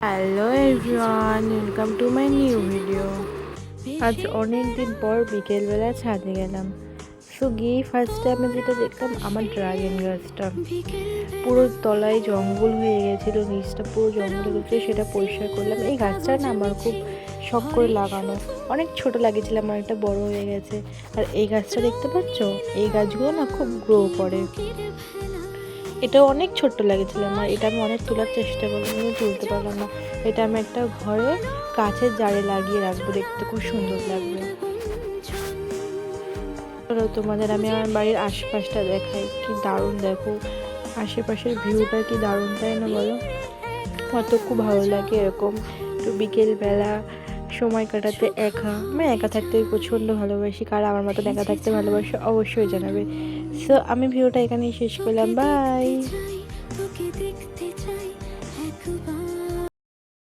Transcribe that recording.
Hello everyone, welcome to my new video. আজ অনেক দিন পর বিকেলবেলা ছাদে গেলাম। সো গিয়ে ফার্স্টে আমি যেটা দেখলাম আমার ড্রাগন গাছটা পুরো তলায় জঙ্গল হয়ে গেছিলো, নিচটা পুরো জঙ্গল হয়ে গেছিলো, সেটা পরিষ্কার করলাম। এই গাছটা না আমার খুব শখ করে লাগানো, অনেক ছোট লাগিয়েছিলাম, অনেকটা বড় হয়ে গেছে। আর এই গাছটা দেখতে পাচ্ছ, এই গাছগুলো না খুব গ্রো করে। এটাও অনেক ছোট্ট লাগেছিল আমার, এটা আমি অনেক তোলার চেষ্টা করলাম কিন্তু তুলতে পারলাম না। এটা আমি একটা ঘরে কাচের জারে লাগিয়ে রাখবো, দেখতে খুব সুন্দর লাগবে। চলো তোমাদের আমি আমার বাড়ির আশেপাশটা দেখাই, কি দারুণ দেখো আশেপাশের ভিউটা, কি দারুণ তাই না বলো? আমার তো খুব ভালো লাগে এরকম একটু বিকেলবেলা সময় কাটাতে। আমি একা থাকতে প্রচণ্ড ভালোবাসি, কারা আমার মতন একা থাকতে ভালোবাসে অবশ্যই জানাবে। সো আমি ভিডিওটা এখানেই শেষ করলাম, বাই।